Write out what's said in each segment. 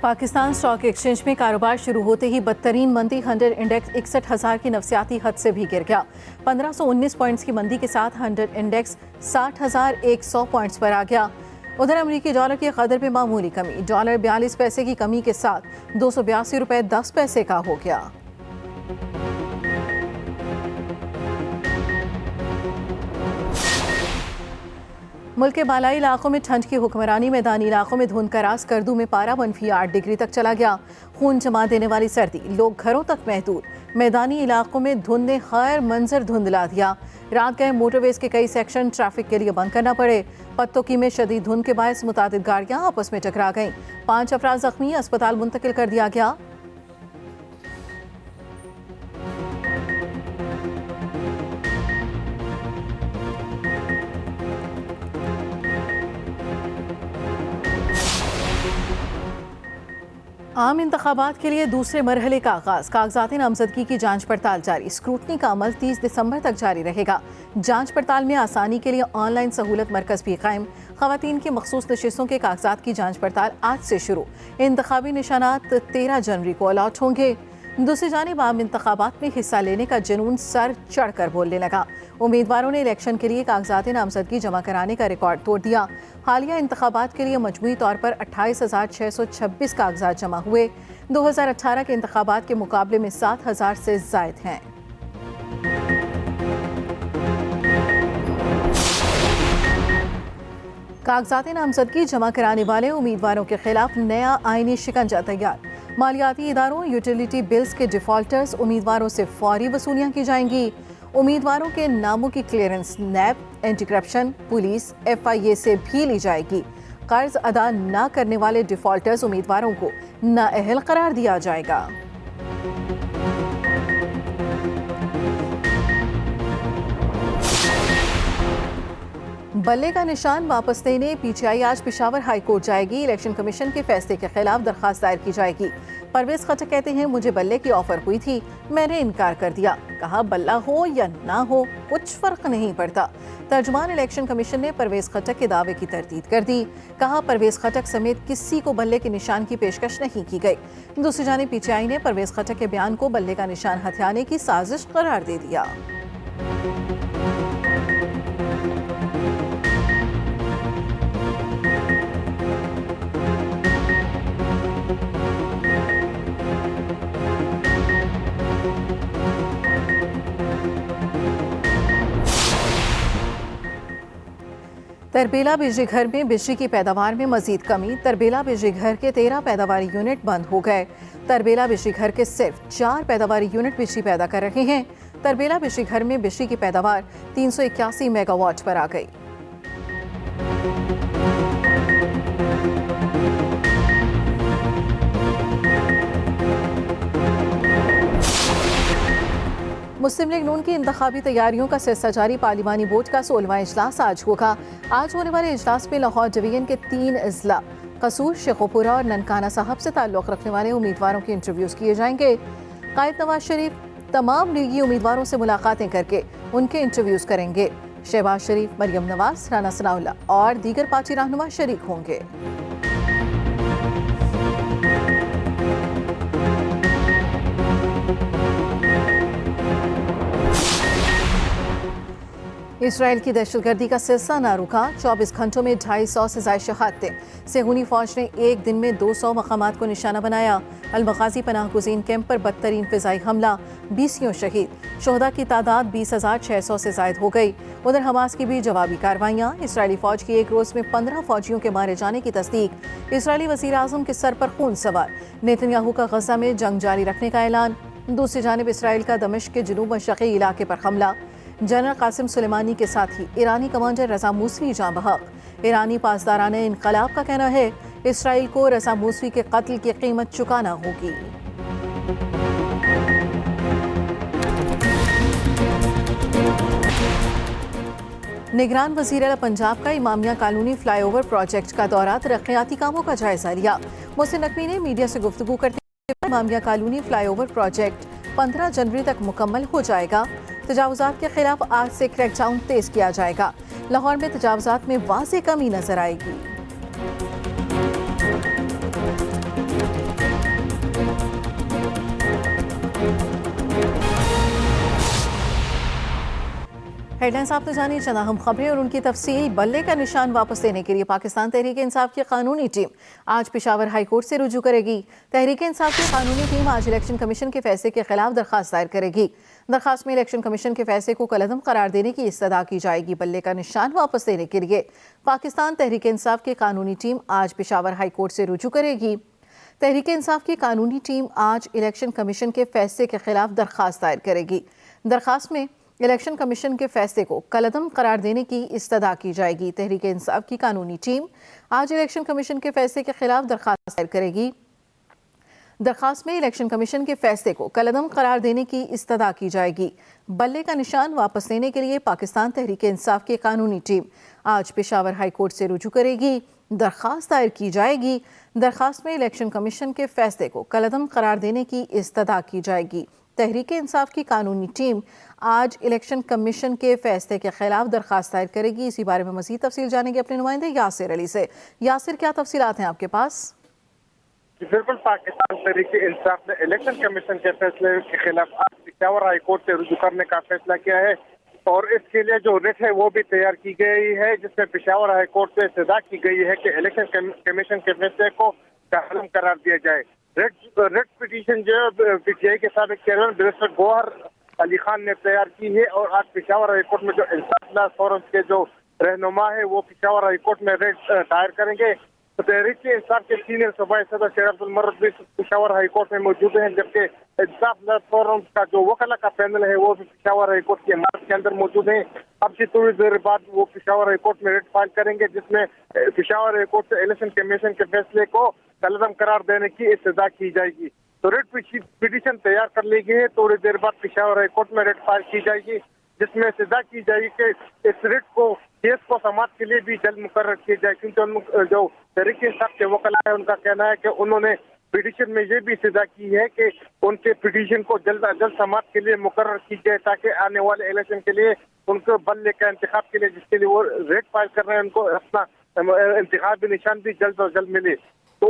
Pakistan stock exchange में कारोबार शुरू होते ही बदतरीन मंदी 100 इंडेक्स 61,000 की नफसियाती हद से भी गिर गया। 1519 पॉइंट्स की मंदी के साथ 100 इंडेक्स 60,100 पॉइंट्स पर आ गया। उधर अमरीकी डॉलर की कदर में मामूली कमी, डॉलर 42 पैसे की कमी के साथ 282 रुपए 10 पैसे का हो गया। मुल्क के बालाई इलाकों में ठंड की हुक्मरानी, मैदानी इलाकों में धुंध का रास, करदू में पारा -8 डिग्री तक चला गया। खून जमा देने वाली सर्दी, लोग घरों तक महदूद। मैदानी इलाकों में धुंध ने खैर मंजर धुंधला दिया। रात गए मोटरवेज के कई सेक्शन ट्रैफिक के लिए बंद करना पड़े। पत्तोकी में शदीद धुंध के बायस मुतादिद गाड़ियां आपस में टकरा गईं। 5 अफराद जख्मी, अस्पताल मुंतकिल कर दिया गया। आम इंतखाबात के लिए दूसरे मरहले का आगाज, कागजाती नामजदगी की जांच पड़ताल जारी। स्क्रूटनी का अमल 30 दिसंबर तक जारी रहेगा। जांच पड़ताल में आसानी के लिए ऑनलाइन सहूलत मरकज भी कायम। खवातीन की मखसूस नशिस्तों के कागजात की जांच पड़ताल आज से शुरू। इंतखाबी निशानात 13 जनवरी को अलॉट होंगे। दूसरी जानिब आम इंतखाबात में हिस्सा लेने का जुनून सर चढ़कर बोलने लगा। उम्मीदवारों ने इलेक्शन के लिए कागजाती नामजदगी जमा कराने का रिकॉर्ड तोड़ दिया। हालिया इंतखाबात के लिए मजमूई तौर पर 28,626 कागजात जमा हुए। 2018 के इंतखाबात के मुकाबले में 7,000 से जायद हैं। कागजाती नामजदगी जमा कराने वाले उम्मीदवारों के खिलाफ नया आईनी शिकंजा तैयार। मालियाती इदारों, यूटिलिटी बिल्स के डिफॉल्टर्स उम्मीदवारों से फौरी वसूलियां की जाएंगी। उम्मीदवारों के नामों की क्लियरेंस नैब, एंटी करप्शन, पुलिस, FIA से भी ली जाएगी। कर्ज अदा न करने वाले डिफॉल्टर्स उम्मीदवारों को नाअहल करार दिया जाएगा। बल्ले का निशान वापस लेने PTI आज पेशावर हाई कोर्ट जाएगी। इलेक्शन कमीशन के फैसले के खिलाफ दरखास्त दायर की जाएगी। परवेज खट्टक कहते हैं, मुझे बल्ले की ऑफर हुई थी, मैंने इनकार कर दिया। कहा बल्ला हो या ना हो कुछ फर्क नहीं पड़ता। तर्जुमान इलेक्शन कमीशन ने परवेज खट्टक के दावे की तरदीद कर दी। कहा परवेज खट्टक समेत किसी को बल्ले के निशान की पेशकश नहीं की गई। दूसरी जानिब PTI ने परवेज खट्टक के बयान को बल्ले का निशान हथियाने की साजिश करार दे दिया। तरबेला बिजली घर में बिजली की पैदावार में मजीद कमी। तरबेला बिजली घर के 13 पैदावारी यूनिट बंद हो गए। तरबेला बिजली घर के सिर्फ 4 पैदावारी यूनिट बिजली पैदा कर रहे हैं। तरबेला बिजली घर में बिजली की पैदावार 381 मेगावाट पर आ गई। मुस्लिम लीग नून की इंतखाबी तैयारियों का सिलसिला जारी। पार्लिमानी बोर्ड का 16वां इजलास आज होगा। आज होने वाले इजलास में लाहौर डिवीजन के 3 अजला, कसूर, शेखोपुरा और ननकाना साहब से ताल्लुक़ रखने वाले उम्मीदवारों के इंटरव्यूज़ किए जाएंगे। कायद नवाज शरीफ तमाम लीगी उम्मीदवारों से मुलाकातें करके उनके इंटरव्यूज़ करेंगे। शहबाज शरीफ, मरियम नवाज, राना सनाउल्लाह और दीगर पार्टी रहनुमा शरीक होंगे। इसराइल की दहशतगर्दी का सिलसिला ना रुका। 24 घंटों में 250 से ज़ायद शहादतें। सेहूनी फौज ने एक दिन में 200 मकामात को निशाना बनाया। अल-मग़ाज़ी पनाह गुज़ीन कैंप पर बदतरीन फ़िज़ाई हमला, 20 शहीद। शोहदा की तादाद 20,600 से ज़ायद हो गई। उधर हमास की भी जवाबी कार्रवाइयाँ। इसराइली फ़ौज की एक रोज़ में 15 फ़ौजियों के मारे जाने की तस्दीक। इसराइली वज़ीर आज़म के सर पर खून सवार। नेतन्याहू का गज़ा में जंग जारी रखने का ऐलान। दूसरी जानिब इसराइल का दमिश्क के जनूब मशरक़ी इलाके पर हमला। जनरल कासिम सुलेमानी के साथ ही ईरानी कमांडर रज़ा मूसवी जाँ बहक। ईरानी पासदाराने इनकलाब का कहना है इसराइल को रज़ा मूसवी के कत्ल की कीमत चुकाना होगी। निगरान वज़ीर आला पंजाब का इमामिया कॉलोनी फ्लाईओवर प्रोजेक्ट का दौरा, तरक्याती कामों का जायजा लिया। मोहसिन नकवी ने मीडिया से गुफ्तगू करते हुए इमामिया कॉलोनी फ्लाईओवर प्रोजेक्ट 15 जनवरी तक मुकम्मल हो जाएगा। तजावुज़ात के खिलाफ आज से क्रैकडाउन तेज किया जाएगा। लाहौर में तजावुज़ात में वाज़ेह कमी नजर आएगी। हेडलाइंस आपने जानी, चना हम खबरें और उनकी तफसील। बल्ले का निशान वापस लेने के लिए पाकिस्तान तहरीक इंसाफ की कानूनी टीम आज पेशावर हाई कोर्ट से रुजू करेगी। तहरीक इंसाफ की कानूनी टीम आज इलेक्शन कमीशन के फैसले के खिलाफ दरखास्त दायर करेगी। दरखास्त में इलेक्शन कमीशन के फैसले को कलअदम करार देने की इस्तदा की जाएगी। बल्ले का निशान वापस लेने के लिए पाकिस्तान तहरीक इंसाफ की कानूनी टीम आज पेशावर हाई कोर्ट से रुजू करेगी। तहरीक इंसाफ की कानूनी टीम आज इलेक्शन कमीशन के फैसले के खिलाफ दरखास्त दायर करेगी। दरखास्त में इलेक्शन कमीशन के फैसले को कलअदम करार देने की इस्तदा की जाएगी। तहरीक इंसाफ की कानूनी टीम आज इलेक्शन कमीशन के फैसले के खिलाफ दरखास्त दायर करेगी। दरखास्त में इलेक्शन कमीशन के फैसले को कलअदम करार देने की इस्तदा की जाएगी। बल्ले का निशान वापस लेने के लिए पाकिस्तान तहरीक इंसाफ की कानूनी टीम आज पेशावर हाई कोर्ट से रुजू करेगी। दरखास्त दायर की जाएगी। दरखास्त में इलेक्शन कमीशन के फैसले को कलअदम करार देने की इस्तदा की जाएगी। तहरीक इंसाफ की कानूनी टीम आज इलेक्शन कमीशन के फैसले के खिलाफ दरखास्त दायर करेगी। इसी बारे में मजीद तफसील जानेंगे अपने नुमाइंदे यासिर अली से। यासिर, क्या तफसीलात हैं आपके पास? बिल्कुल, पाकिस्तान तहरीक इंसाफ ने इलेक्शन कमीशन के फैसले के खिलाफ आज पेशावर हाई कोर्ट से रुजू करने का फैसला किया है और इसके लिए जो रिट है वो भी तैयार की गई है, जिसमें पेशावर हाई कोर्ट से सजा की गई है कि इलेक्शन कमीशन के फैसले को कायम करार दिया जाए। रिट पिटीशन जो पीटीआई के साबिक चेयरमैन बैरिस्टर गौहर अली खान ने तैयार की है और आज पेशावर हाई कोर्ट में जो इंसाफ फोरम के जो रहनुमा है वो पेशावर हाई कोर्ट में रिट दायर करेंगे। तो तहरीक इंसाफ के सीनियर सूबाई सदर शेर अब्दुल मर्रद भी पेशावर हाई कोर्ट में मौजूद हैं, जबकि इंसाफ फोरम का जो वकला का पैनल है वो भी पेशावर हाई कोर्ट की इमारत के अंदर मौजूद है। अब से थोड़ी देर बाद वो पेशावर हाई कोर्ट में रिट फाइल करेंगे, जिसमें पेशावर हाई कोर्ट से इलेक्शन कमीशन के फैसले को कलअदम करार देने की इस्तदा की जाएगी। तो रिट पिटीशन तैयार कर ली गई है। थोड़ी देर बाद पेशावर हाई कोर्ट में रिट फाइल की जाएगी, जिसमें सजा की जाएगी कि इस रिट को केस को समाप्त के लिए भी जल्द मुकर्रर किया जाए, क्योंकि जो तहरीक इंसाफ के वकला है उनका कहना है कि उन्होंने पिटीशन में ये भी सजा की है कि उनके पिटीशन को जल्द अज जल्द समाप्त के लिए मुकर्रर की जाए, ताकि आने वाले इलेक्शन के लिए उनको बल्ले का इंतखाब के लिए जिसके लिए वो रेट फाइल कर रहे हैं उनको अपना इंतखाबी निशान भी जल्द अज जल्द मिले। तो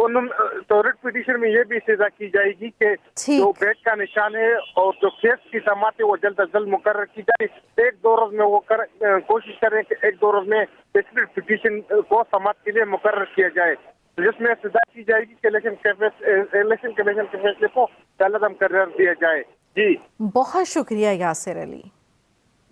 तो रिट पिटीशन में ये भी सजा की जाएगी कि जो बैट का निशान है और जो केस की समाप्ति है वो जल्द अज जल्द मुकर्रर की जाए। एक दो रोज में वो कोशिश करें कि एक दो रोज में इस पिटीशन को समाप्त के लिए मुकर्रर किया जाए, जिसमें सजा की जाएगी कि इलेक्शन कमीशन के फैसले को कलअदम करार दिया जाए। जी बहुत शुक्रिया यासिर अली।